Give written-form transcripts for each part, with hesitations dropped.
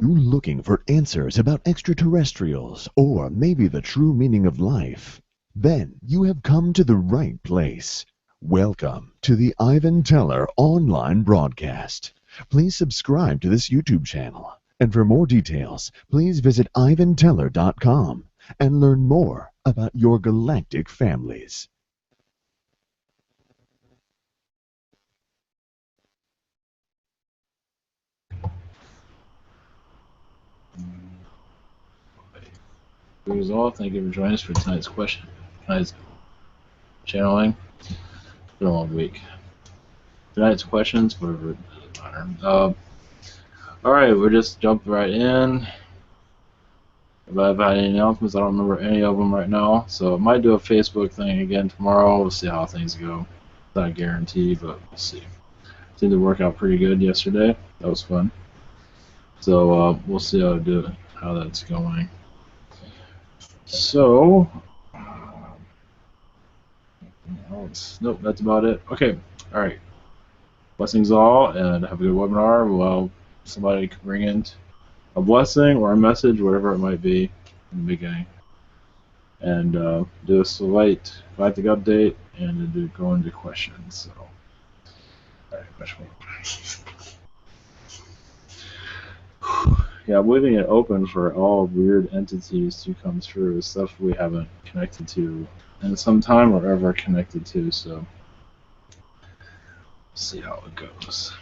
you looking for answers about extraterrestrials or maybe the true meaning of life? Then you have come to the right place. Welcome to the Ivan Teller online broadcast. Please subscribe to this YouTube channel. And for more details, please visit ivanteller.com and learn more about your galactic families. Greetings all. Thank you for joining us for tonight's channeling. It's been a long week. Tonight's questions, whatever it doesn't matter. Alright, we'll just jump right in. If I've had any announcements, I don't remember any of them right now. So I might do a Facebook thing again tomorrow. We'll see how things go. It's not a guarantee, but we'll see. Seemed to work out pretty good yesterday. That was fun. So we'll see how that's going. So, nope, that's about it. Okay, all right. Blessings all, and have a good webinar. Well, somebody could bring in a blessing or a message, whatever it might be, in the beginning, and do a slight galactic update, and then go into questions. So, all right, question. Yeah, I'm leaving it open for all weird entities to come through, stuff we haven't connected to in some time or ever connected to, so see how it goes.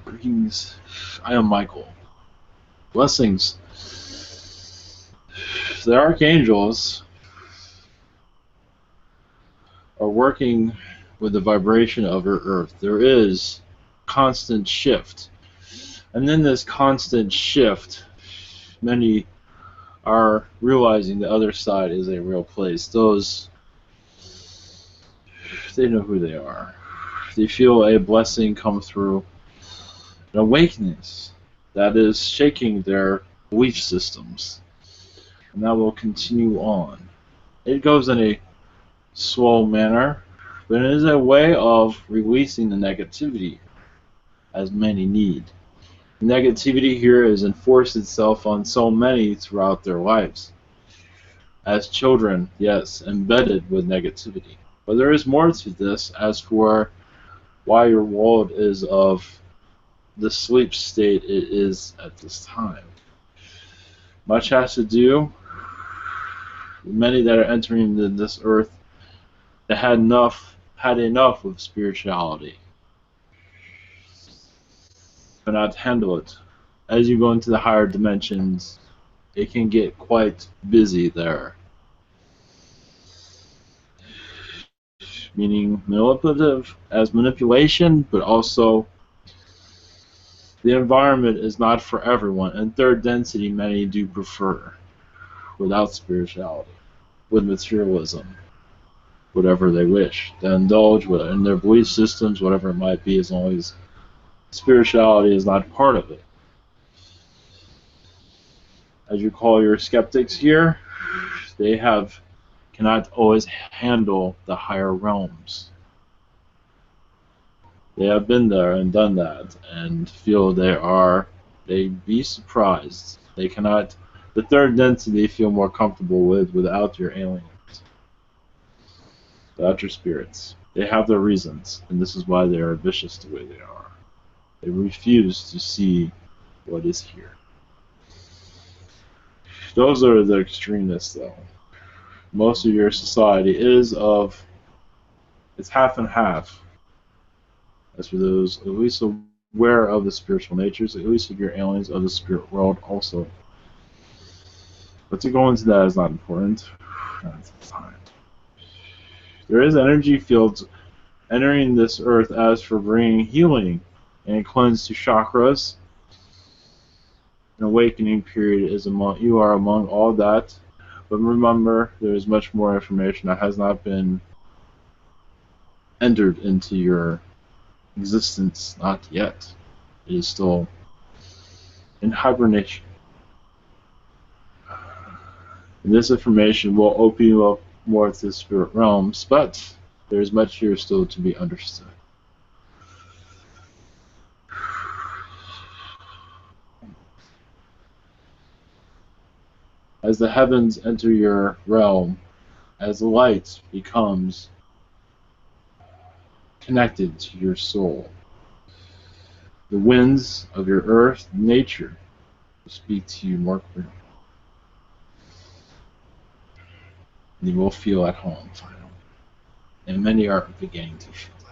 Greetings. I am Micheal. Blessings. The archangels are working with the vibration of our earth. There is constant shift. And in this constant shift, many are realizing the other side is a real place. Those, they know who they are. They feel a blessing come through, an awakeness that is shaking their belief systems. And that will continue on. It goes in a slow manner, but it is a way of releasing the negativity, as many need. Negativity here has enforced itself on so many throughout their lives. As children, yes, embedded with negativity. But there is more to this as for why your world is of the sleep state it is at this time. Much has to do with many that are entering this earth that had enough of spirituality. Cannot handle it. As you go into the higher dimensions, it can get quite busy there. Meaning manipulative as manipulation, but also The environment is not for everyone, and third density many do prefer, without spirituality, with materialism, whatever they wish. They indulge in their belief systems, whatever it might be, as long as spirituality is not part of it. As you call your skeptics here, they cannot always handle the higher realms. They have been there and done that, and feel they'd be surprised. They cannot, the third density they feel more comfortable with without your aliens, without your spirits. They have their reasons, and this is why they are vicious the way they are. They refuse to see what is here. Those are the extremists, though. Most of your society it's half and half. As for those at least aware of the spiritual natures, at least of your aliens of the spirit world also. But to go into that is not important. Not at the time. There is energy fields entering this earth as for bringing healing and cleanse to chakras. An awakening period is you are among all that. But remember, there is much more information that has not been entered into your existence, not yet. It is still in hibernation. And this information will open you up more to the spirit realms, but there is much here still to be understood. As the heavens enter your realm, as the light becomes connected to your soul, the winds of your earth, nature, will speak to you more clearly. And you will feel at home finally. And many are beginning to feel that.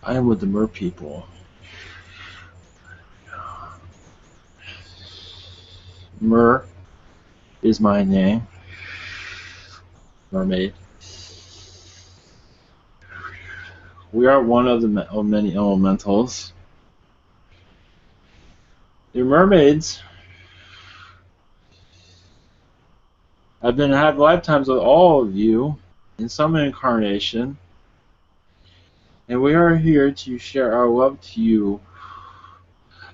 I am with the Merpeople. Mer is my name. Mermaid. We are one of the many elementals. Your mermaids have had lifetimes with all of you in some incarnation, and we are here to share our love to you.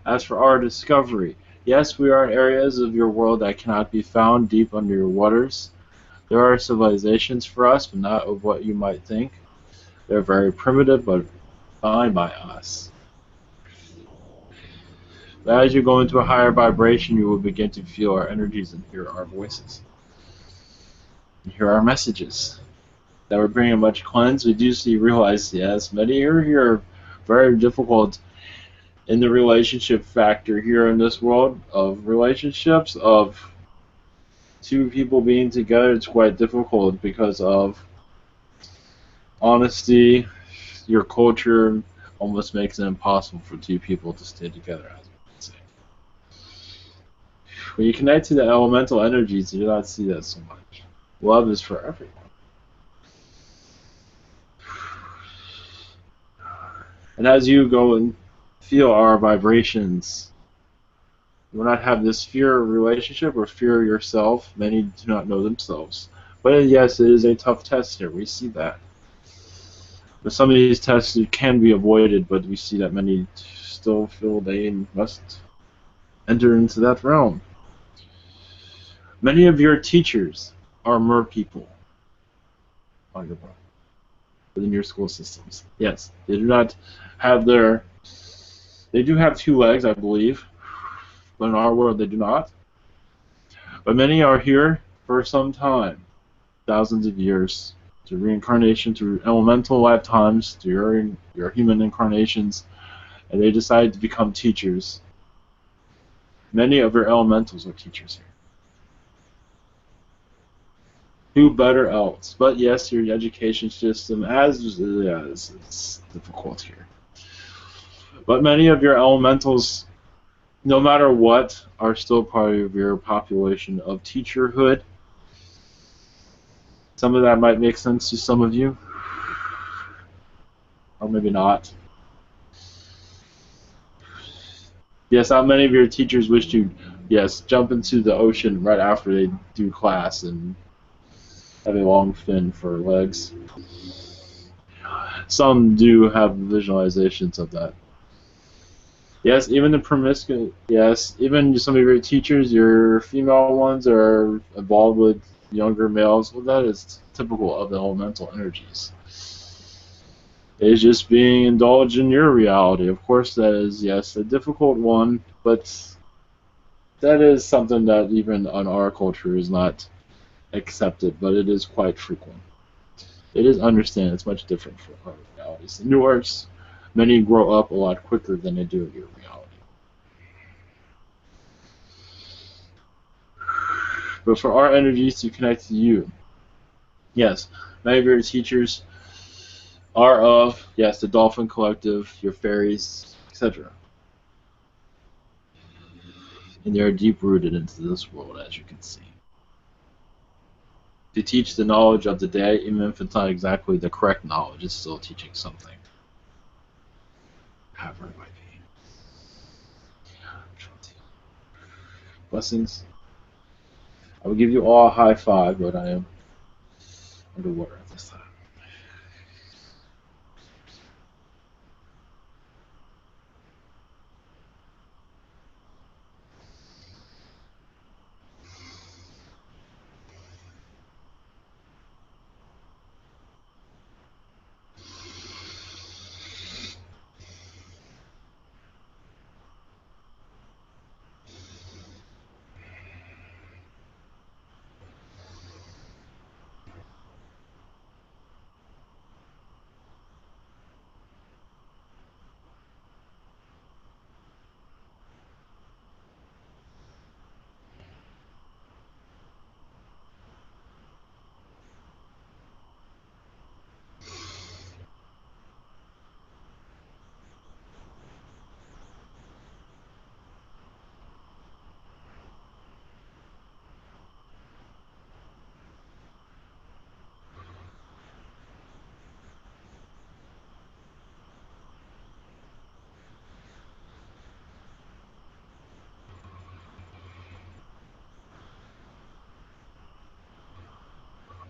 As for our discovery, yes, we are in areas of your world that cannot be found deep under your waters. There are civilizations for us, but not of what you might think. They're very primitive, but fine by us. But as you go into a higher vibration, you will begin to feel our energies and hear our voices. And hear our messages. That we're bringing much cleanse. We do realize, yes, many are here very difficult in the relationship factor here in this world of relationships, of two people being together. It's quite difficult because of honesty. Your culture almost makes it impossible for two people to stay together, as we would say. When you connect to the elemental energies, you do not see that so much. Love is for everyone. And as you go and feel our vibrations You will not have this fear of relationship or fear of yourself. Many do not know themselves. But yes, it is a tough test here. We see that. But some of these tests can be avoided, but we see that many still feel they must enter into that realm. Many of your teachers are Merpeople within your school systems. Yes, they do not have their. They do have two legs, I believe, but in our world they do not. But many are here for some time, thousands of years, through reincarnation, through elemental lifetimes, through your human incarnations, and they decide to become teachers. Many of your elementals are teachers here. Who better else? But yes, your education system is difficult here. But many of your elementals, no matter what, are still part of your population of teacherhood. Some of that might make sense to some of you, or maybe not. Yes, how many of your teachers wish to, yes, jump into the ocean right after they do class and have a long fin for legs? Some do have visualizations of that. Yes, even the promiscuous. Yes, even some of your teachers, your female ones, are involved with younger males. Well, that is typical of the elemental energies. It's just being indulged in your reality. Of course, that is, yes, a difficult one, but that is something that even on our culture is not accepted, but it is quite frequent. It is understand it's much different from our realities. In yours, many grow up a lot quicker than they do in your reality. But for our energies to connect to you, yes, many of your teachers are of, yes, the Dolphin Collective, your fairies, etc. And they are deep rooted into this world, as you can see. To teach the knowledge of the day, even if it's not exactly the correct knowledge, it's still teaching something. However it might be. Blessings. I will give you all a high five, but I am underwater at this time.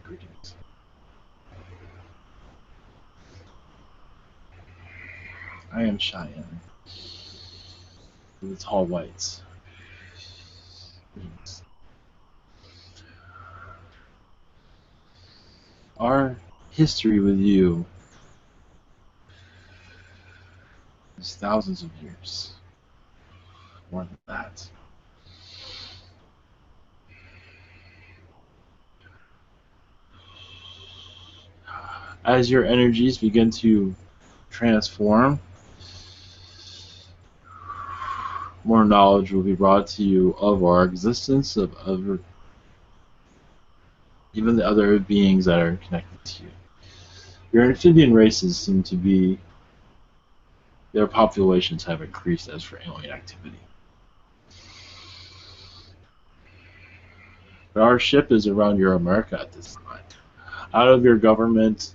Greetings. I am Shyanne. With the tall whites. Greetings. Our history with you is thousands of years. More than that. As your energies begin to transform, more knowledge will be brought to you of our existence, of other, even the other beings that are connected to you. Your amphibian races seem to be, their populations have increased as for alien activity. But our ship is around your America at this time. Out of your government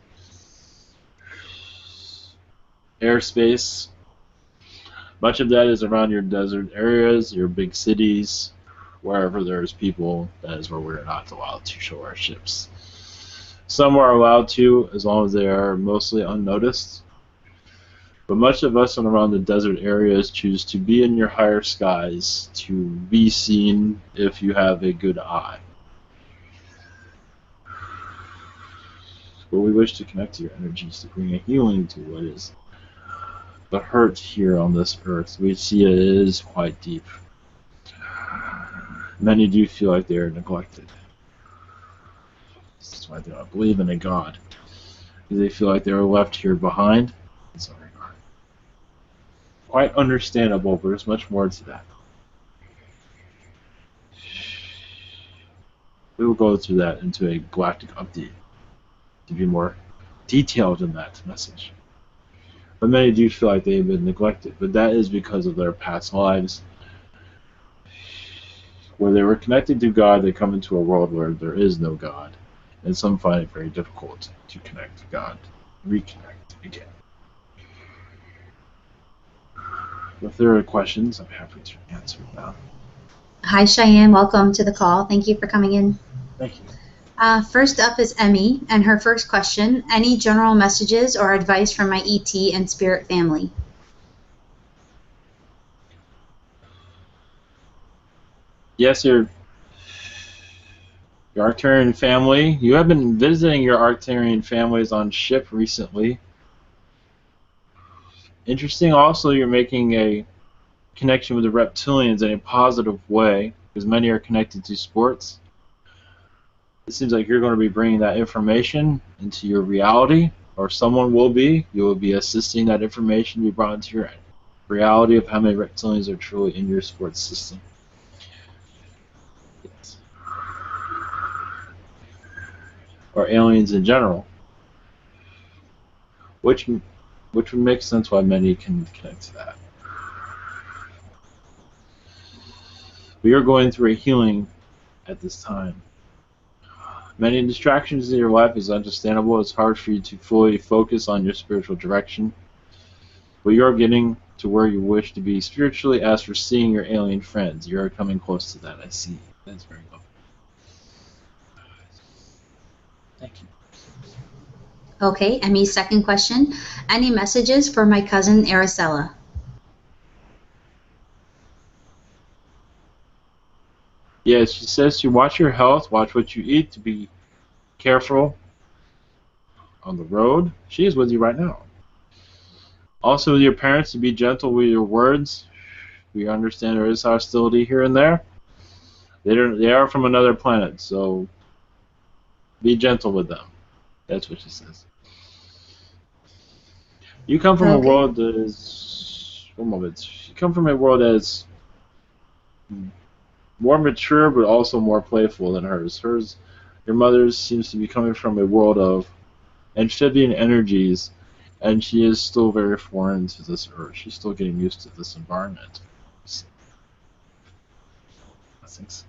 airspace, Much of that is around your desert areas, your big cities, wherever there's people. That is where we're not allowed to show our ships. Some are allowed to, as long as they are mostly unnoticed. But much of us around the desert areas choose to be in your higher skies, to be seen if you have a good eye. But we wish to connect to your energies to bring a healing to what is the hurt here on this earth. We see it is quite deep. Many do feel like they are neglected. This is why they don't believe in a God. Because they feel like they are left here behind in some regard. Quite understandable, but there's much more to that. We will go through that into a galactic update to be more detailed in that message. But many do feel like they have been neglected, but that is because of their past lives. Where they were connected to God, they come into a world where there is no God. And some find it very difficult to connect to God, reconnect again. If there are questions, I'm happy to answer them. Hi, Shyanne. Welcome to the call. Thank you for coming in. Thank you. First up is Emmy, and her first question, any general messages or advice from my ET and spirit family? Yes, your Arcturian family. You have been visiting your Arcturian families on ship recently. Interesting also, you're making a connection with the reptilians in a positive way, because many are connected to sports. It seems like you're going to be bringing that information into your reality, or someone will be. You will be assisting that information to be brought into your reality of how many reptilians are truly in your sports system. Yes. Or aliens in general. Which would make sense why many can connect to that. We are going through a healing at this time. Many distractions in your life is understandable. It's hard for you to fully focus on your spiritual direction. But you're getting to where you wish to be spiritually. As for seeing your alien friends, you're coming close to that. I see. That's very lovely. Thank you. Okay, Emmy's second question, any messages for my cousin Araceli? Yes, she says to watch your health, watch what you eat, to be careful on the road. She is with you right now. Also with your parents, to be gentle with your words. We understand there is hostility here and there. They are from another planet, so be gentle with them. That's what she says. You come from a world that is... One moment. You come from a world that is more mature, but also more playful than hers. Your mother's seems to be coming from a world of amphibian energies, and she is still very foreign to this earth. She's still getting used to this environment. Thanks.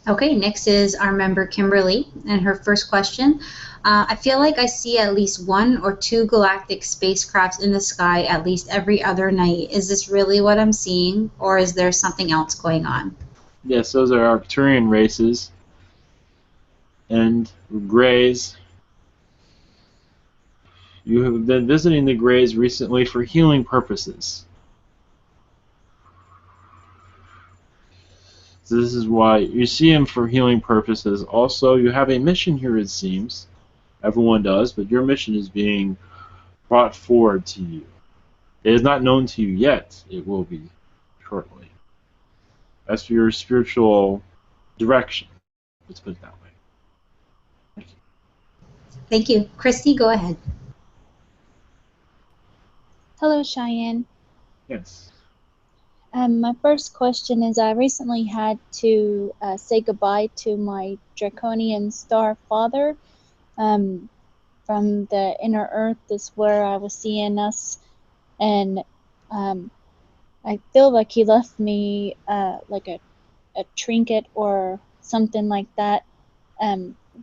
Okay, next is our member Kimberly, and her first question. I feel like I see at least 1 or 2 galactic spacecrafts in the sky at least every other night. Is this really what I'm seeing, or is there something else going on? Yes, those are Arcturian races and Greys. You have been visiting the Greys recently for healing purposes. So this is why you see them for healing purposes. Also, you have a mission here, it seems. Everyone does, but your mission is being brought forward to you. It is not known to you yet. It will be shortly. As for your spiritual direction, let's put it that way. Thank you. Thank you. Christy, go ahead. Hello, Shyanne. Yes. My first question is I recently had to say goodbye to my draconian star father. From the inner earth is where I was seeing us, and I feel like he left me like a trinket or something like that.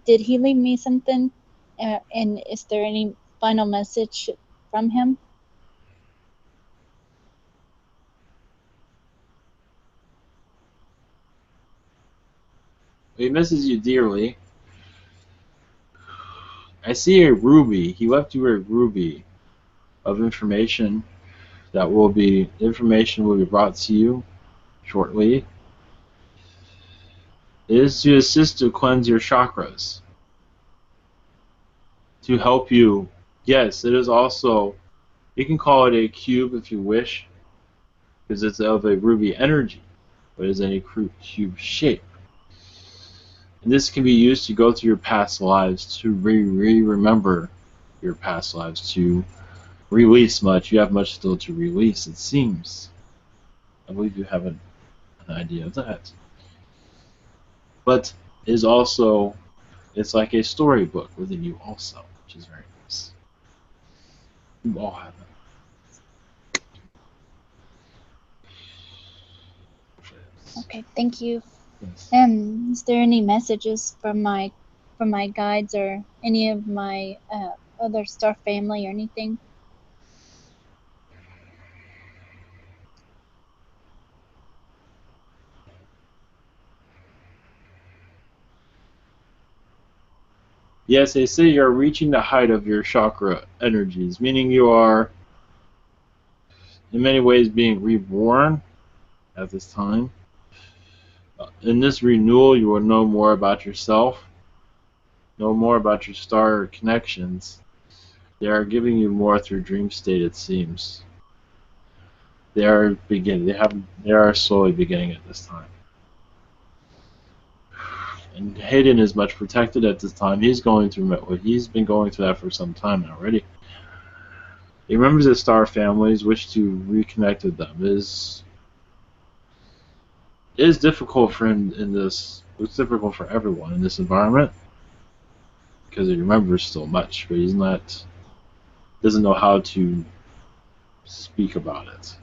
Did he leave me something? And is there any final message from him? He misses you dearly. I see a ruby. He left you a ruby of information that will be brought to you shortly. It is to assist to cleanse your chakras, to help you. Yes, it is also, you can call it a cube if you wish, because it's of a ruby energy, but it is in a cube shape. And this can be used to go through your past lives, to remember your past lives, to release much. You have much still to release, it seems. I believe you have an idea of that. But it is also, it's like a storybook within you also, which is very nice. You all have it. Okay, thank you. Yes. Is there any messages from my guides or any of my other star family or anything? Yes, they say you're reaching the height of your chakra energies, meaning you are, in many ways, being reborn at this time. In this renewal, you will know more about yourself, know more about your star connections. They are giving you more through dream state, it seems. They are slowly beginning at this time. And Hayden is much protected at this time. He's been going through that for some time already. He remembers his star families, wish to reconnect with them. It is difficult for him in this. It's difficult for everyone in this environment because he remembers so much, but doesn't know how to speak about it.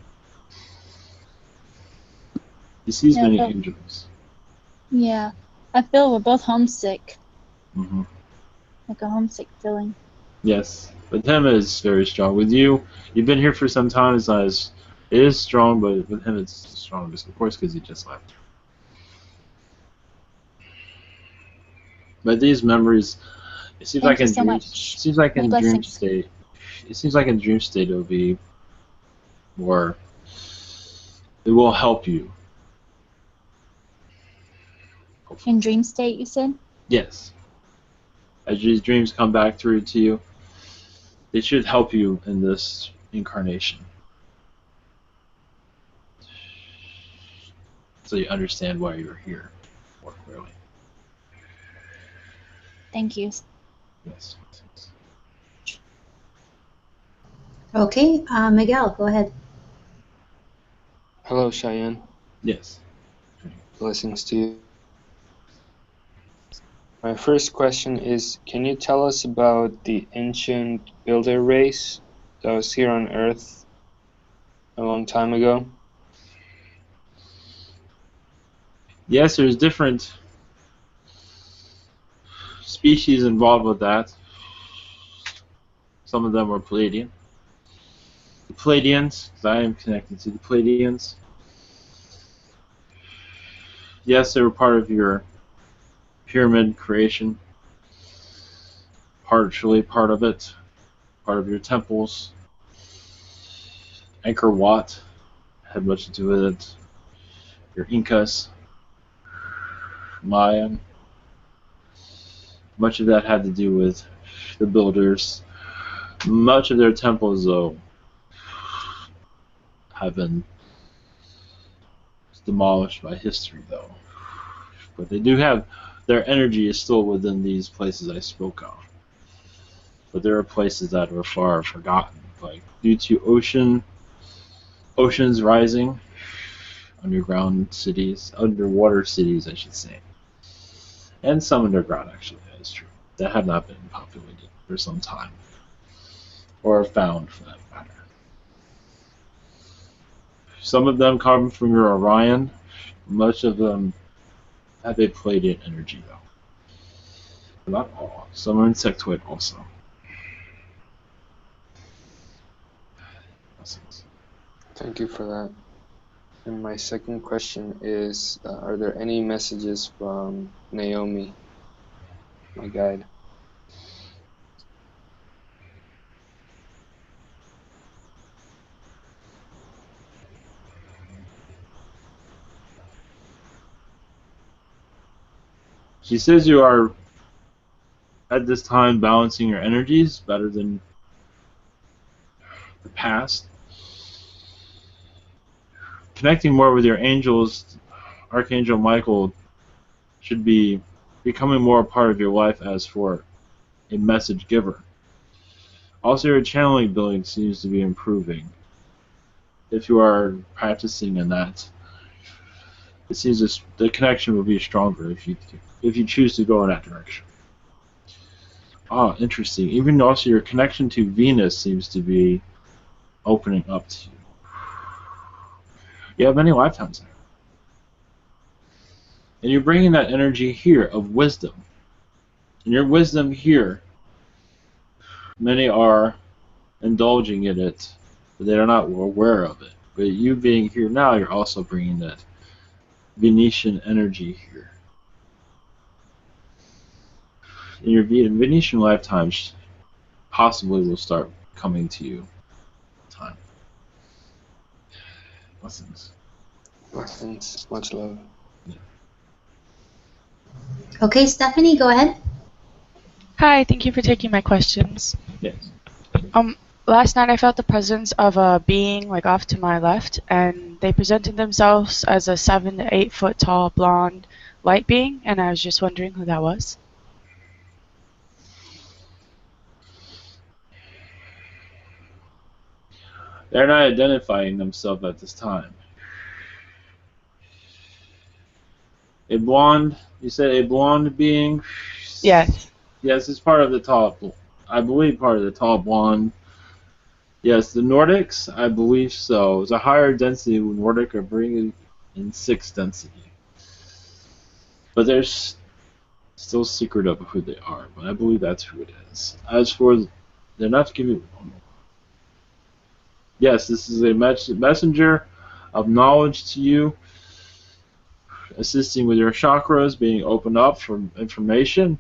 He sees many angels. Yeah, I feel we're both homesick. Mm-hmm. Like a homesick feeling. Yes, but him is very strong. With you, you've been here for some time. It is strong, but with him it's the strongest, of course, because he just left. But these memories, it seems Thank like you in so dreams. much. It seems like Many in dream blessings. state. It seems like in dream state it'll be more. It will help you. Hopefully. In dream state, you said? Yes. As these dreams come back through to you, they should help you in this incarnation. So you understand why you're here more clearly. Thank you. Yes. Okay, Miguel, go ahead. Hello, Shyanne. Yes. Blessings to you. My first question is, can you tell us about the ancient builder race that was here on Earth a long time ago? Yes, there's different species involved with that. Some of them were Palladian. The Palladians, I am connected to the Palladians. Yes, they were part of your pyramid creation. Partially part of it. Part of your temples. Angkor Wat had much to do with it. Your Incas. Mayan. Much of that had to do with the builders. Much of their temples, though, have been demolished by history, though. But they do have, their energy is still within these places I spoke of. But there are places that were far forgotten, like due to oceans rising, underwater cities, I should say, and some underground, actually, that is true, that have not been populated for some time, or found for that matter. Some of them come from your Orion. Much of them have a Palladian energy, though. But not all. Some are insectoid also. Thank you for that. And my second question is, are there any messages from Naomi, my guide? She says you are, at this time, balancing your energies better than the past. Connecting more with your angels, Archangel Micheal should be becoming more a part of your life as for a message giver. Also, your channeling ability seems to be improving. If you are practicing in that, it seems the connection will be stronger if you choose to go in that direction. Ah, interesting. Even also your connection to Venus seems to be opening up to you. You have many lifetimes there. And you're bringing that energy here of wisdom. And your wisdom here, many are indulging in it, but they are not aware of it. But you being here now, you're also bringing that Venetian energy here. And your Venetian lifetimes possibly will start coming to you. Time. Blessings. Blessings. Much love. Okay, Stephanie, go ahead. Hi, thank you for taking my questions. Yes. Last night I felt the presence of a being like off to my left, and they presented themselves as a 7 to 8 foot tall blonde light being, and I was just wondering who that was. They're not identifying themselves at this time. A blonde, you said a blonde being? Yes. Yes, it's part of the tall, I believe part of the tall blonde. Yes, the Nordics, I believe so. It's a higher density. Nordic are bringing in 6 density. But there's still secret of who they are, but I believe that's who it is. As for, they're not giving. Yes, this is a messenger of knowledge to you, assisting with your chakras being opened up for information,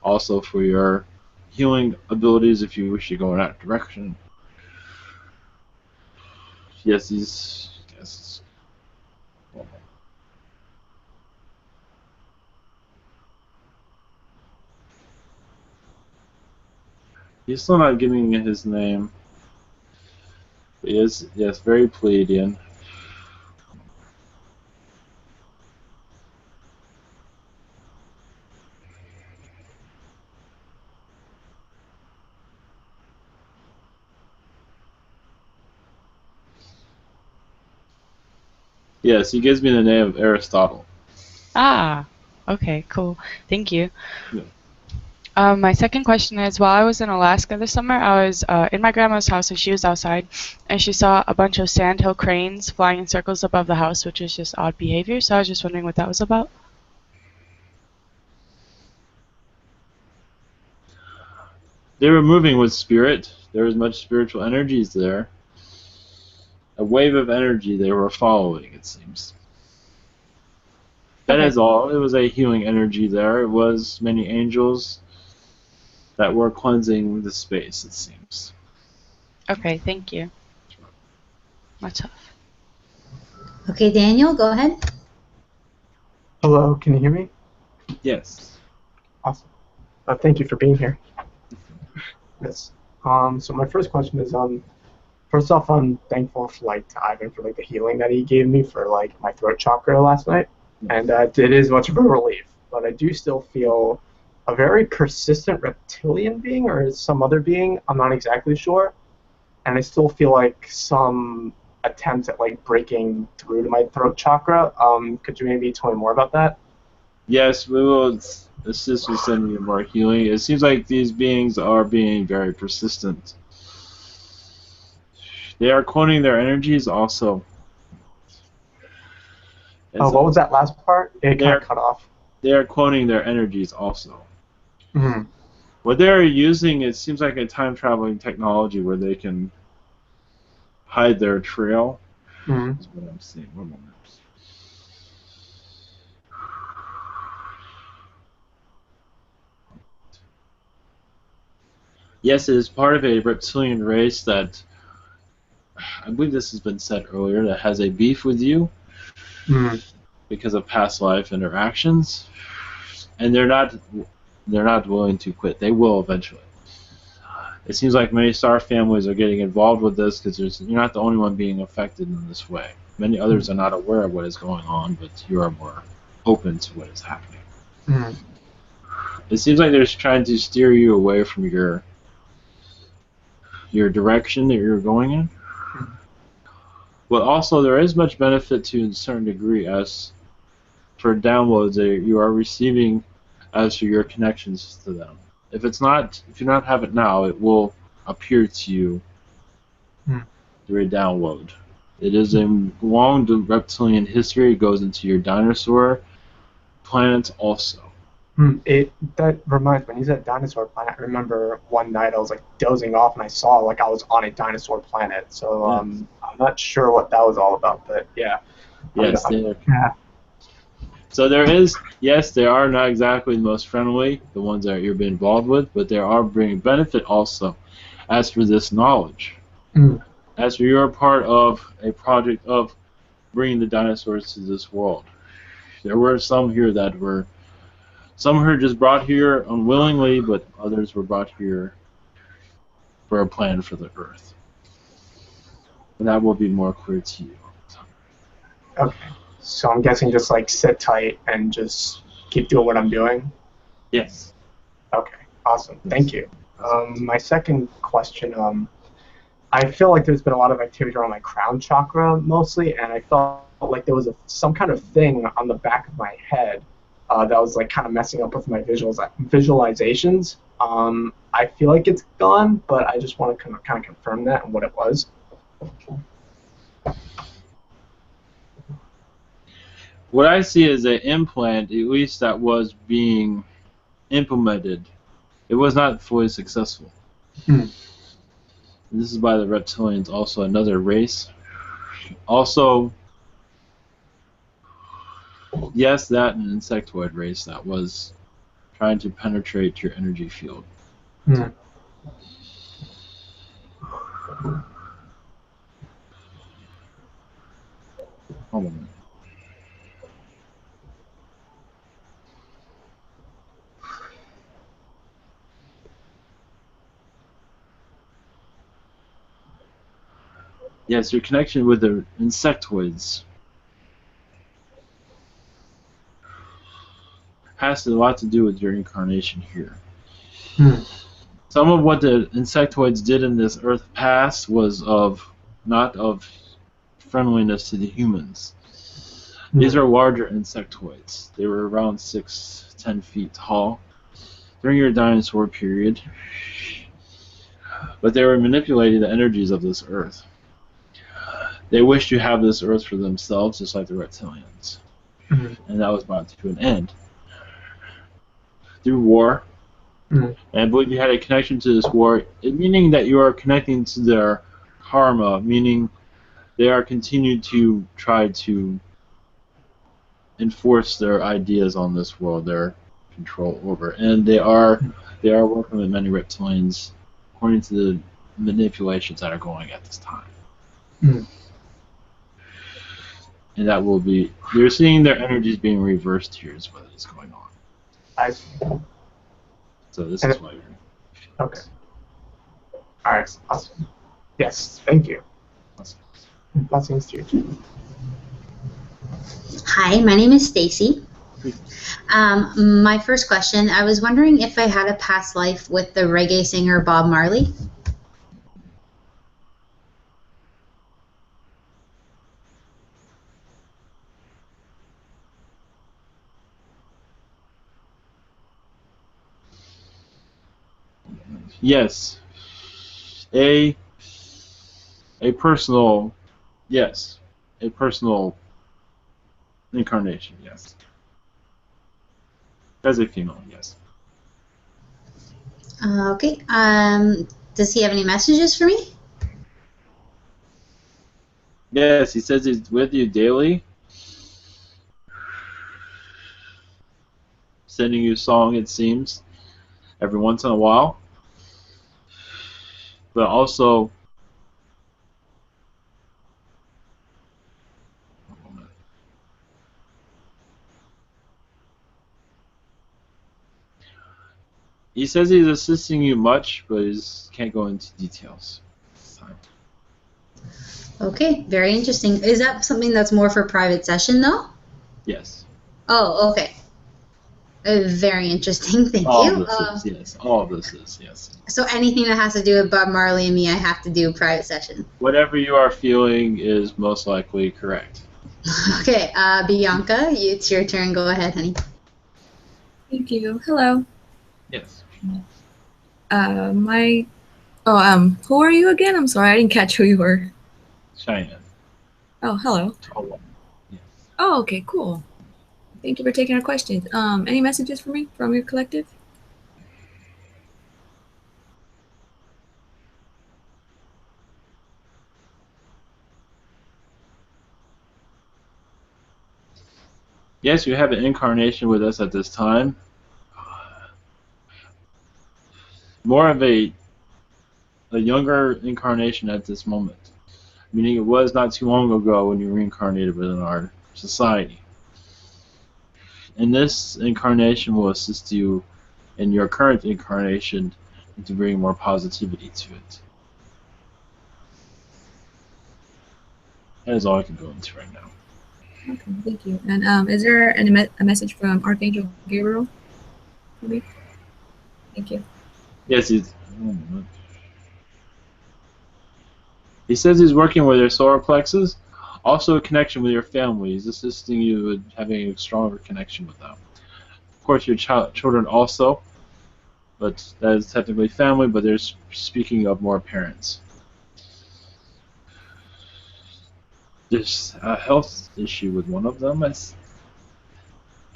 also for your healing abilities if you wish to go in that direction. Yes, these. Yes. He's still not giving me his name. He is, yes, very Pleiadian. Yes, he gives me the name of Aristotle. Ah, okay, cool. Thank you. Yeah. My second question is, while I was in Alaska this summer, I was in my grandma's house and she was outside, and she saw a bunch of sandhill cranes flying in circles above the house, which is just odd behavior, so I was just wondering what that was about. They were moving with spirit. There was much spiritual energies there. A wave of energy they were following, it seems. That Okay. is all. It was a healing energy there. It was many angels that were cleansing the space, it seems. Okay, thank you. Much love. Okay, Daniel, go ahead. Hello, can you hear me? Yes. Awesome. Thank you for being here. Yes. So my first question is, first off, I'm thankful to Ivan for the healing that he gave me for my throat chakra last night, and it is much of a relief. But I do still feel a very persistent reptilian being or some other being. I'm not exactly sure, and I still feel some attempts at breaking through to my throat chakra. Could you maybe tell me more about that? Yes, we will assist with sending you more healing. It seems like these beings are being very persistent. They are cloning their energies also. What was that last part? It kind of cut off. They are cloning their energies also. Mm-hmm. What they're using, it seems like a time-traveling technology where they can hide their trail. Mm-hmm. That's what I'm seeing. One moment. Yes, it is part of a reptilian race that, I believe this has been said earlier, that has a beef with you Mm-hmm. because of past life interactions, and they're not willing to quit. They will eventually. It seems like many star families are getting involved with this because you're not the only one being affected in this way. Many others are not aware of what is going on, but you are more open to what is happening. Mm-hmm. It seems like they're trying to steer you away from your direction that you're going in. But also, there is much benefit to a certain degree as for downloads that you are receiving as for your connections to them. If you not have it now, it will appear to you through a download. It is a long reptilian history. It goes into your dinosaur planets also. That reminds me, when you said dinosaur planet, I remember one night I was like dozing off and I saw like I was on a dinosaur planet. So Yes. I'm not sure what that was all about, but yeah. Yes, Yeah. so there is, yes, they are not exactly the most friendly, the ones that you're being involved with, but they are bringing benefit also. As for this knowledge, as for you're a part of a project of bringing the dinosaurs to this world, there were some here some were just brought here unwillingly, but others were brought here for a plan for the Earth. And that will be more clear to you. Okay. So I'm guessing just like sit tight and just keep doing what I'm doing. Yes. Okay. Awesome. Thank you. My second question, I feel like there's been a lot of activity around my crown chakra mostly, and I felt like there was some kind of thing on the back of my head that was like kind of messing up with my visualizations. I feel like it's gone, but I just want to kind of confirm that and what it was. What I see is an implant, at least that was being implemented. It was not fully successful. This is by the reptilians, also another race. Also, yes, that an insectoid race that was trying to penetrate your energy field. Mm. Hold on a minute. Yes, your connection with the insectoids has a lot to do with your incarnation here. Some of what the insectoids did in this Earth past was not of friendliness to the humans. These are larger insectoids. They were around 6-10 feet tall during your dinosaur period, but they were manipulating the energies of this Earth. They wished to have this Earth for themselves, just like the reptilians. And that was brought to an end through war. And I believe you had a connection to this war, meaning that you are connecting to their karma, meaning they are continuing to try to enforce their ideas on this world, their control over. And they are working with many reptilians according to the manipulations that are going at this time. And that will be, you're seeing their energies being reversed here is what is going on. I see. So this is why you're... Okay. All right. Awesome. Yes. Thank you. Blessings to you too. Hi, my name is Stacy. My first question, I was wondering if I had a past life with the reggae singer Bob Marley. Yes. A personal, yes. A personal incarnation, yes. As a female, yes. Okay. Does he have any messages for me? Yes, he says he's with you daily, sending you a song, it seems, every once in a while. But also, he says he's assisting you much, but he can't go into details this time. Okay, very interesting. Is that something that's more for private session, though? Yes. Oh, okay. Very interesting. Thank All you. of this is, yes. All of this is, yes. So anything that has to do with Bob Marley and me, I have to do private session. Whatever you are feeling is most likely correct. Okay, Bianca, it's your turn. Go ahead, honey. Thank you. Hello. Yes. Who are you again? I'm sorry, I didn't catch who you were. Shyanne. Oh, hello. Oh, yes. Oh, okay, cool. Thank you for taking our questions. Any messages for me from your collective? Yes, you have an incarnation with us at this time. More of a younger incarnation at this moment. Meaning it was not too long ago when you reincarnated within our society. And this incarnation will assist you in your current incarnation to bring more positivity to it. That is all I can go into right now. Okay, thank you. And is there a message from Archangel Gabriel for me? Thank you. Yes, he says he's working with your solar plexus. Also a connection with your family. He's assisting you with having a stronger connection with them. Of course, your children also, but that is technically family, but they're speaking of more parents. There's a health issue with one of them. It's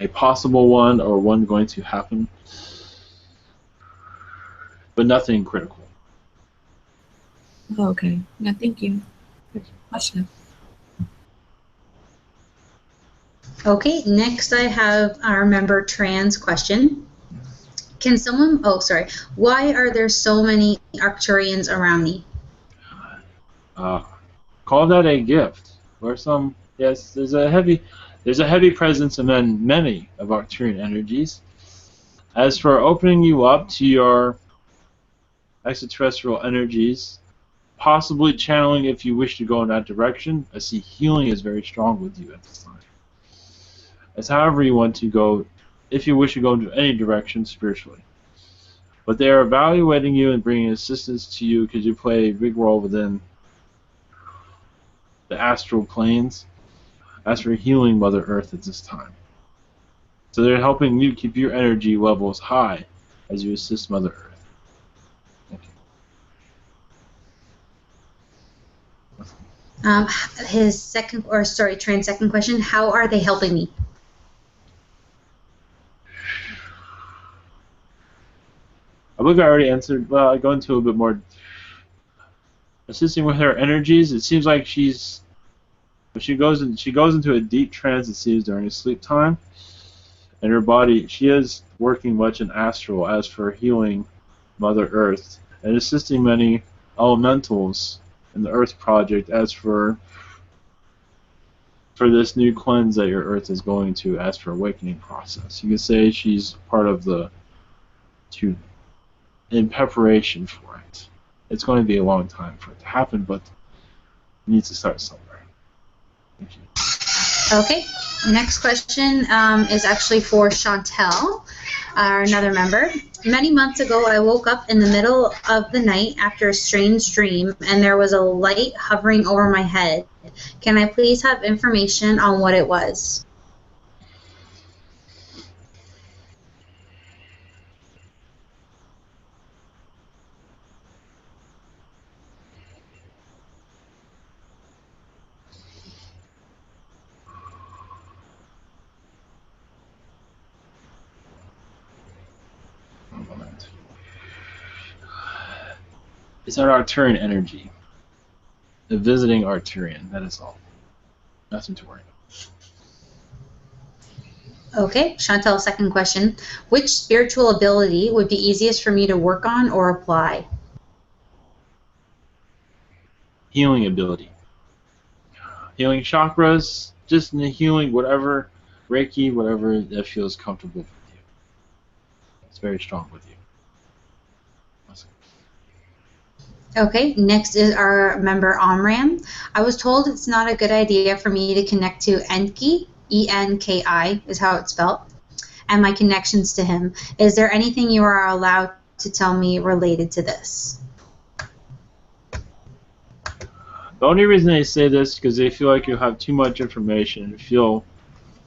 a possible one or one going to happen, but nothing critical. Oh, okay. Yeah, thank you. Question. Okay, next I have our member trans question. Can someone, oh, sorry. Why are there so many Arcturians around me? Call that a gift. Or some, yes, there's a heavy presence in many of Arcturian energies. As for opening you up to your extraterrestrial energies, possibly channeling if you wish to go in that direction, I see healing is very strong with you at this time. As however you want to go, if you wish to go into any direction spiritually. But they are evaluating you and bringing assistance to you because you play a big role within the astral planes. As for healing Mother Earth at this time. So they're helping you keep your energy levels high as you assist Mother Earth. His trans second question, how are they helping me? I believe I already answered. Well, I go into a bit more. Assisting with her energies, it seems like she goes into a deep trance, it seems, during a sleep time. And her body, she is working much in astral as for healing Mother Earth and assisting many elementals in the Earth Project as for this new cleanse that your Earth is going to as for awakening process. You can say she's part of in preparation for it. It's going to be a long time for it to happen, but you need to start somewhere. Thank you. Okay, next question is actually for Chantel, another member. Many months ago, I woke up in the middle of the night after a strange dream, and there was a light hovering over my head. Can I please have information on what it was? It's our Arcturian energy. visiting Arturian. That is all. Nothing to worry about. Okay, Chantel, second question. Which spiritual ability would be easiest for me to work on or apply? Healing ability. Healing chakras, just in the healing, whatever, Reiki, whatever that feels comfortable with you. It's very strong with you. Okay, next is our member Omram. I was told it's not a good idea for me to connect to Enki, E-N-K-I is how it's spelled, and my connections to him. Is there anything you are allowed to tell me related to this? The only reason they say this is because they feel like you have too much information and feel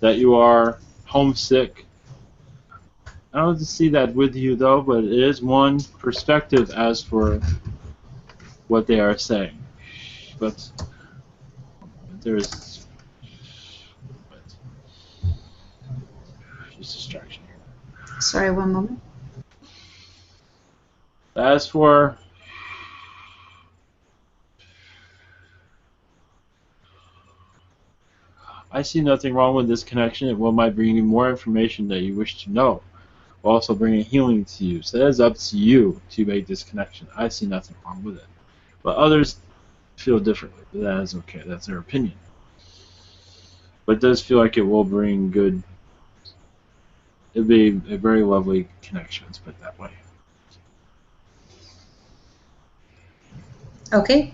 that you are homesick. I don't see that with you though, but it is one perspective as for what they are saying. But there's just distraction here. Sorry, one moment. As for I see nothing wrong with this connection. It might bring you more information that you wish to know, while also bringing healing to you. So that is up to you to make this connection. I see nothing wrong with it. But others feel differently. But that is okay. That's their opinion. But it does feel like it will bring good. It'll be a very lovely connection, let's put it that way. Okay.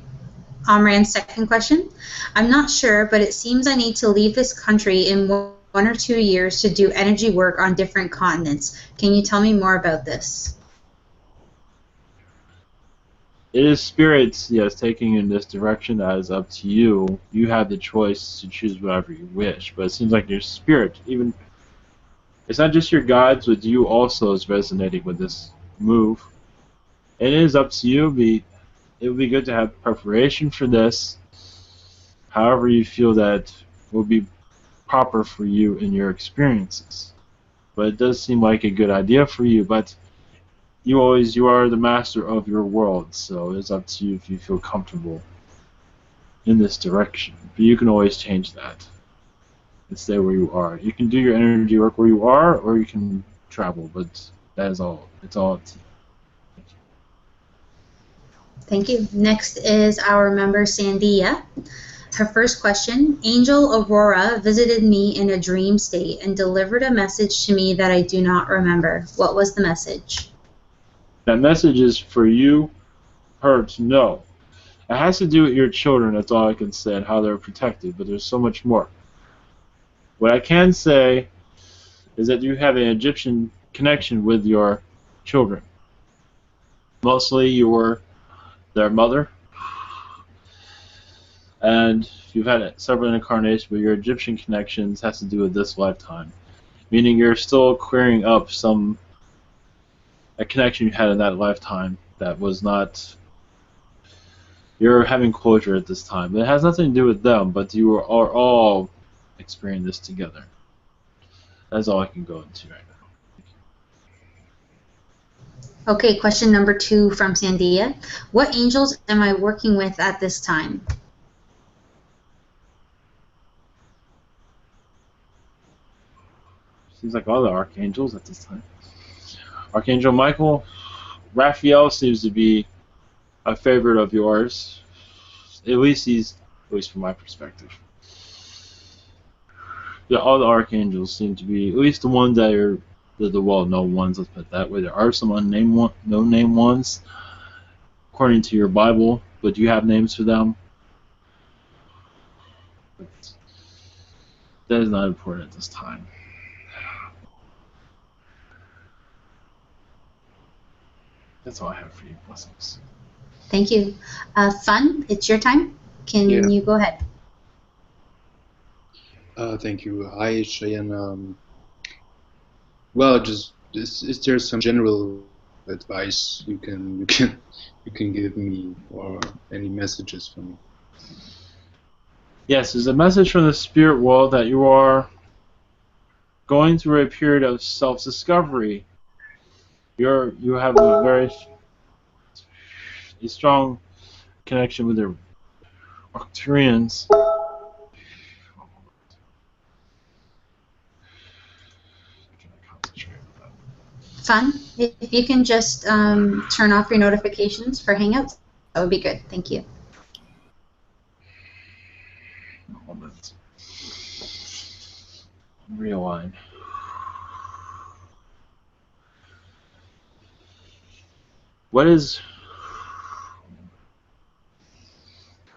Omran's second question. I'm not sure, but it seems I need to leave this country in 1 or 2 years to do energy work on different continents. Can you tell me more about this? It is spirits, yes, taking in this direction. That is up to you. You have the choice to choose whatever you wish. But it seems like your spirit, even it's not just your guides, but you also is resonating with this move. It is up to you. It would be good to have preparation for this. However you feel that will be proper for you in your experiences. But it does seem like a good idea for you. But you are the master of your world, so it's up to you if you feel comfortable in this direction. But you can always change that and stay where you are. You can do your energy work where you are, or you can travel, but that is all. It's all up to you. Thank you. Next is our member Sandia. Her first question, Angel Aurora visited me in a dream state and delivered a message to me that I do not remember. What was the message? That message is for you, her to know. It has to do with your children, that's all I can say, and how they're protected, but there's so much more. What I can say is that you have an Egyptian connection with your children. Mostly their mother, and you've had several incarnations, but your Egyptian connections has to do with this lifetime, meaning you're still clearing up a connection you had in that lifetime that was not. You're having closure at this time. But it has nothing to do with them, but you are all experiencing this together. That's all I can go into right now. Okay, question number 2 from Sandia. What angels am I working with at this time? Seems like all the archangels at this time. Archangel Michael, Raphael seems to be a favorite of yours. At least from my perspective. Yeah, all the archangels seem to be, at least the ones that are the well-known ones, let's put it that way. There are some no-name ones, according to your Bible, but do you have names for them? But that is not important at this time. That's all I have for you. Blessings. Thank you. Fun, it's your time. Can you go ahead? Thank you. Hi, Shyanne. Well, just is there some general advice you can give me, or any messages for me? Yes, there's a message from the spirit world that you are going through a period of self-discovery. You have a very strong connection with Arcturians. Fun. If you can just turn off your notifications for Hangouts, that would be good. Thank you. Moment. Realign. What is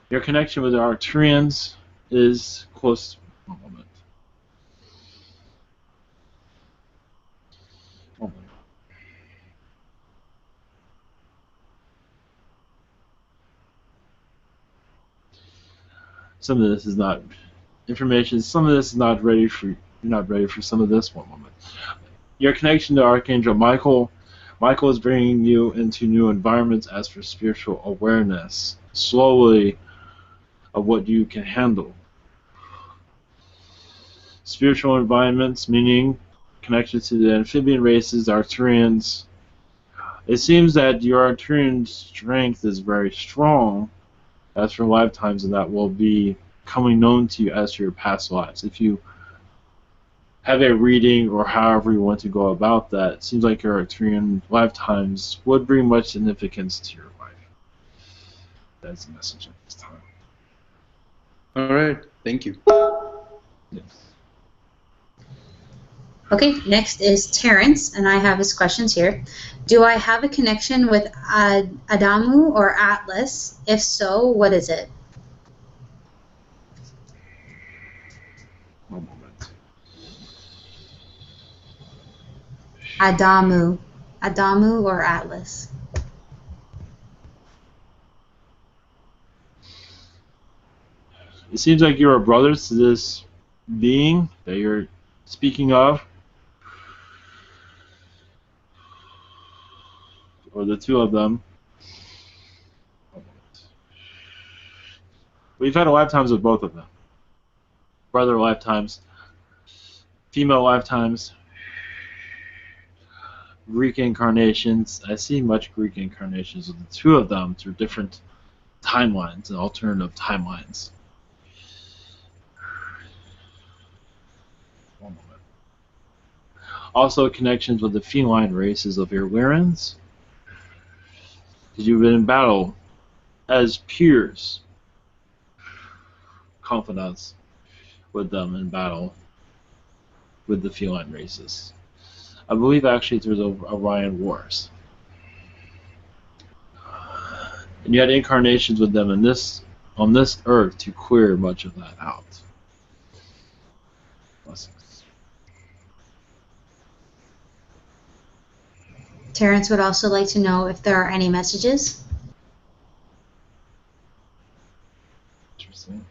your connection with the Arcturians is close. One moment. One moment. Some of this is not information. Some of this is not ready for. You're not ready for some of this. One moment. Your connection to Archangel Micheal. Micheal is bringing you into new environments as for spiritual awareness, slowly, of what you can handle. Spiritual environments, meaning connected to the amphibian races, Arcturians. It seems that your Arcturian strength is very strong as for lifetimes, and that will be coming known to you as your past lives. If you have a reading or however you want to go about that, it seems like your Arcturian lifetimes would bring much significance to your life. That's the message at this time. All right, thank you. Yes. Okay, next is Terrence, and I have his questions here. Do I have a connection with Adamu or Atlas? If so, what is it? One moment. Adamu or Atlas? It seems like you are brothers to this being that you're speaking of, or the two of them. We've had lifetimes with both of them. Brother lifetimes, female lifetimes, Greek incarnations. I see much Greek incarnations with the two of them through different timelines and alternative timelines. One moment. Also connections with the feline races of Irwirans. You've been in battle as peers, confidants with them in battle with the feline races. I believe actually through the Orion Wars. And you had incarnations with them in on this earth to clear much of that out. Blessings. Terrence would also like to know if there are any messages. Interesting.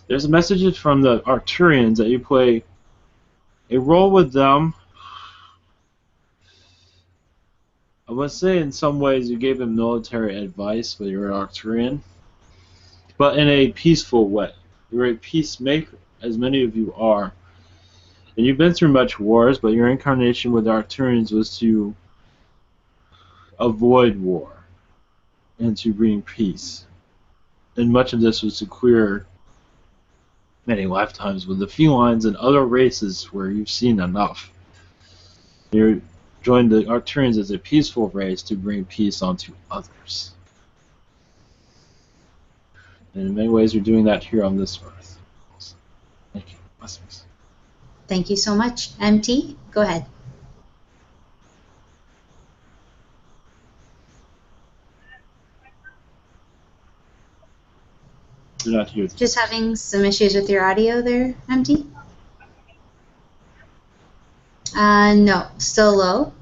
There's messages from the Arcturians that you play a role with them. I must say, in some ways, you gave them military advice when you're an Arcturian, but in a peaceful way. You're a peacemaker, as many of you are. And you've been through much wars, but your incarnation with the Arcturians was to avoid war and to bring peace. And much of this was to clear many lifetimes with the felines and other races where you've seen enough. You joined the Arcturians as a peaceful race to bring peace onto others. And in many ways, you're doing that here on this earth. Thank you. Blessings. Thank you so much. MT, go ahead. You're not here. Just having some issues with your audio there, MT? No, still low.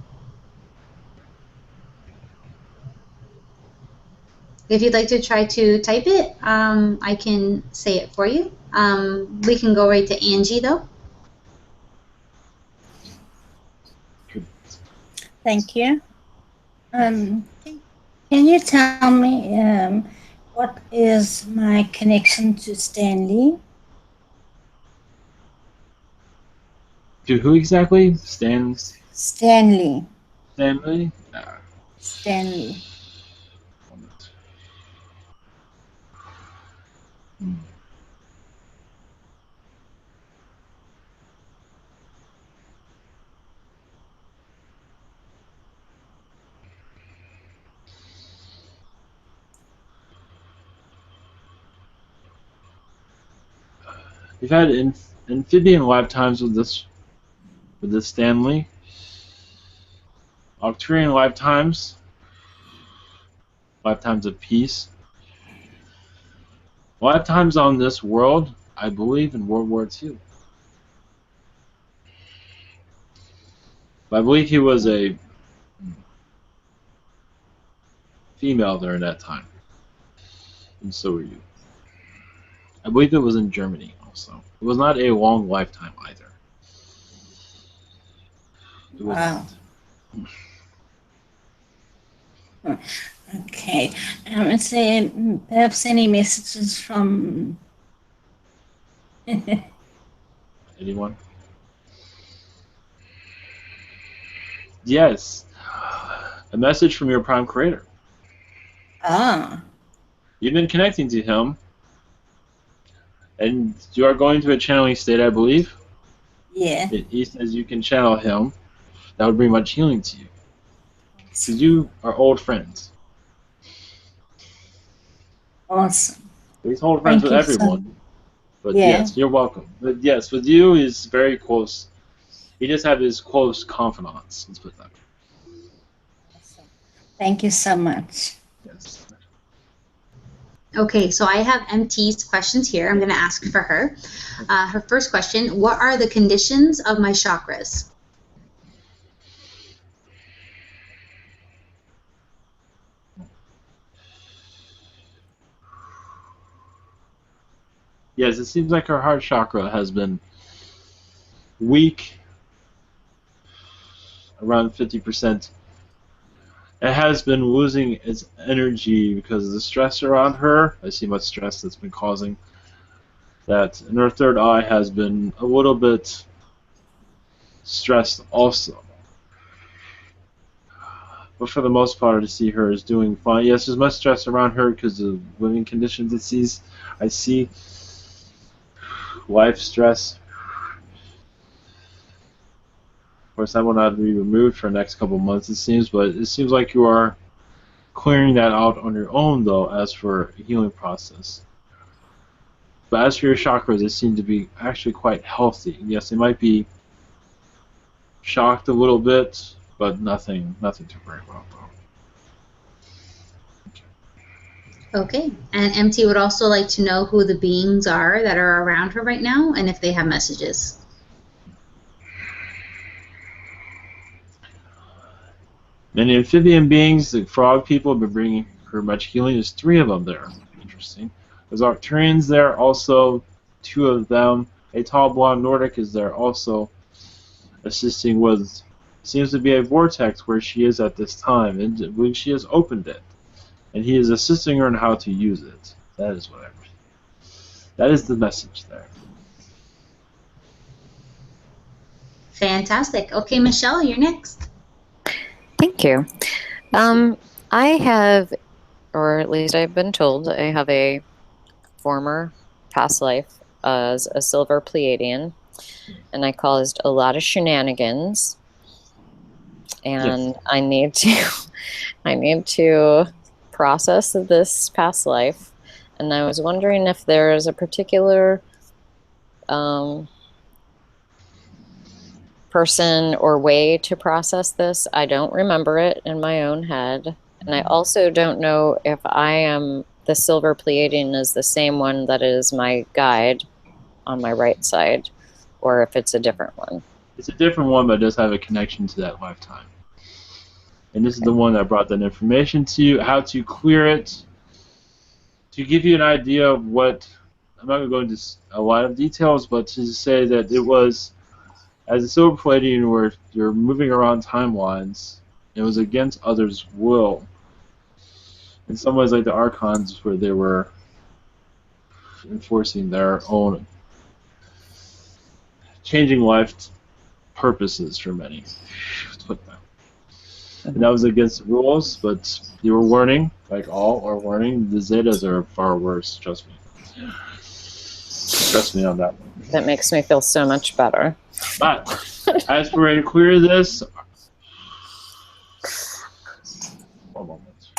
If you'd like to try to type it, I can say it for you. We can go right to Angie, though. Thank you. Can you tell me what is my connection to Stanley? To who exactly? Stanley? Stanley. Stanley? Stanley. You've had amphibian lifetimes with this Stanley. Arcturian lifetimes of peace. Lifetimes on this world, I believe, in World War II. But I believe he was a female during that time. And so were you. I believe it was in Germany also. It was not a long lifetime either. It was Wow. Okay. Let's say perhaps any messages from Anyone? Yes. A message from your prime creator. Ah. You've been connecting to him, and you are going to a channeling state, I believe. Yeah. He says you can channel him. That would bring much healing to you. Because you are old friends. Awesome. He's old friends Thank with you, everyone. son. But Yeah. yes, you're welcome. But yes, with you, he's very close. He just have his close confidants. Let's put it that way. Awesome. Thank you so much. Yes. Okay, so I have MT's questions here. I'm going to ask for her. Her first question, what are the conditions of my chakras? Yes, it seems like her heart chakra has been weak, around 50%. It has been losing its energy because of the stress around her. I see much stress that's been causing that. And her third eye has been a little bit stressed also. But for the most part, I see her as doing fine. Yes, there's much stress around her because of living conditions I see life stress. Of course, that will not be removed for the next couple of months, it seems, but it seems like you are clearing that out on your own, though, as for a healing process. But as for your chakras, they seem to be actually quite healthy. Yes, they might be shocked a little bit, but nothing to worry about, though. Okay, and MT would also like to know who the beings are that are around her right now and if they have messages. Many amphibian beings, the frog people, have been bringing her much healing. There's 3 of them there. Interesting. There's Arcturians there, also 2 of them. A tall blonde Nordic is there also, assisting with, seems to be a vortex where she is at this time, and when she has opened it, and he is assisting her in how to use it. That is what that is the message there. Fantastic. Okay, Micheal, you're next. Thank you. I have, or at least I've been told, I have a former past life as a silver Pleiadian, and I caused a lot of shenanigans, and yes. I need to process this past life, and I was wondering if there is a particular person or way to process this. I don't remember it in my own head, and I also don't know if I am the silver Pleiadian is the same one that is my guide on my right side, or if it's a different one. It's a different one, but it does have a connection to that lifetime. And this is the one that brought that information to you, how to clear it. To give you an idea of what, I'm not going to go into a lot of details, but to say that it was, as a silver Pleiadian, where you're moving around timelines, it was against others' will. In some ways, like the Archons, where they were enforcing their own, changing life purposes for many. Let's put that. And that was against the rules, but you were warning, like all are warning. The Zetas are far worse, trust me. Trust me on that one. That makes me feel so much better. But as we're ready to clear this, one moment.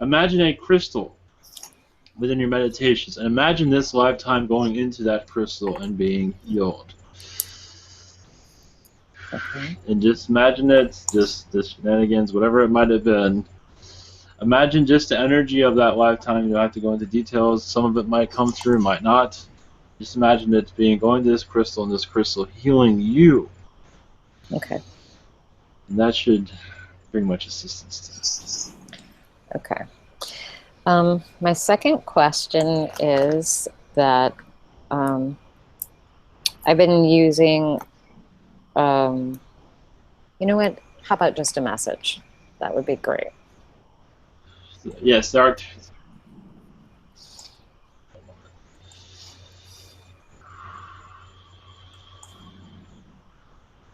Imagine a crystal within your meditations, and imagine this lifetime going into that crystal and being healed. Okay. And just imagine it, just the shenanigans, whatever it might have been. Imagine just the energy of that lifetime. You don't have to go into details. Some of it might come through, might not. Just imagine it being going to this crystal and this crystal healing you. Okay. And that should bring much assistance to. Okay. My second question is that I've been using, you know what? How about just a message? That would be great. Yes,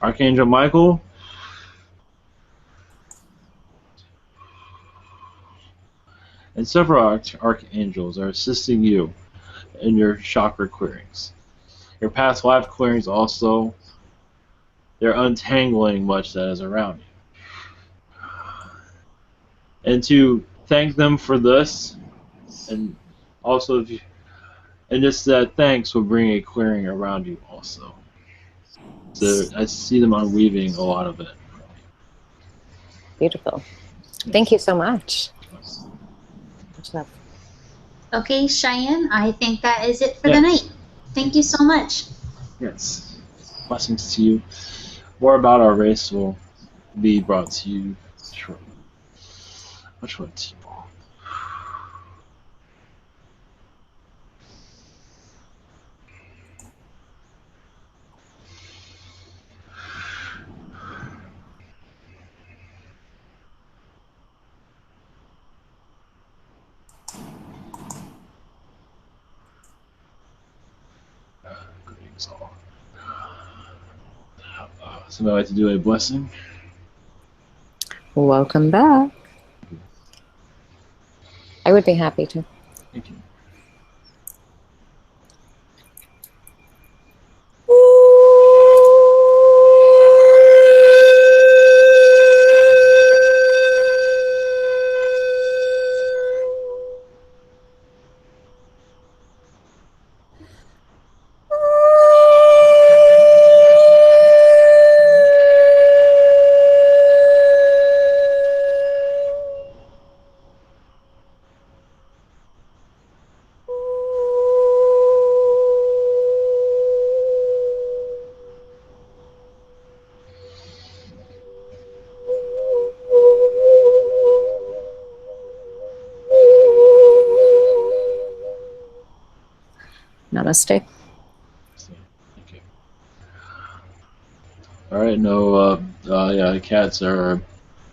Archangel Micheal, and several archangels are assisting you in your chakra clearings. Your past life clearings also, they're untangling much that is around you. And to thank them for this, and also if you, and just that thanks will bring a clearing around you also. So I see them unweaving a lot of it. Beautiful. Thank you so much. Much love. Okay, Shyanne, I think that is it for the night. Thank you so much. Yes. Blessings to you. More about our race will be brought to you shortly. Much love to you all. Greetings all. Somebody like to do a blessing? Welcome back. I would be happy to. Thank you. Namaste. Thank you. All right, the cats are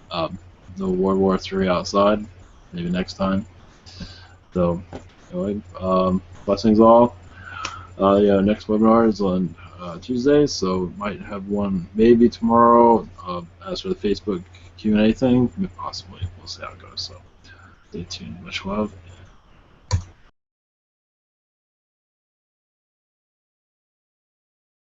no World War III outside. Maybe next time. So, anyway, blessings all. Next webinar is on Tuesday, so might have one maybe tomorrow. As for the Facebook Q&A thing, possibly. We'll see how it goes. So, stay tuned. Much love.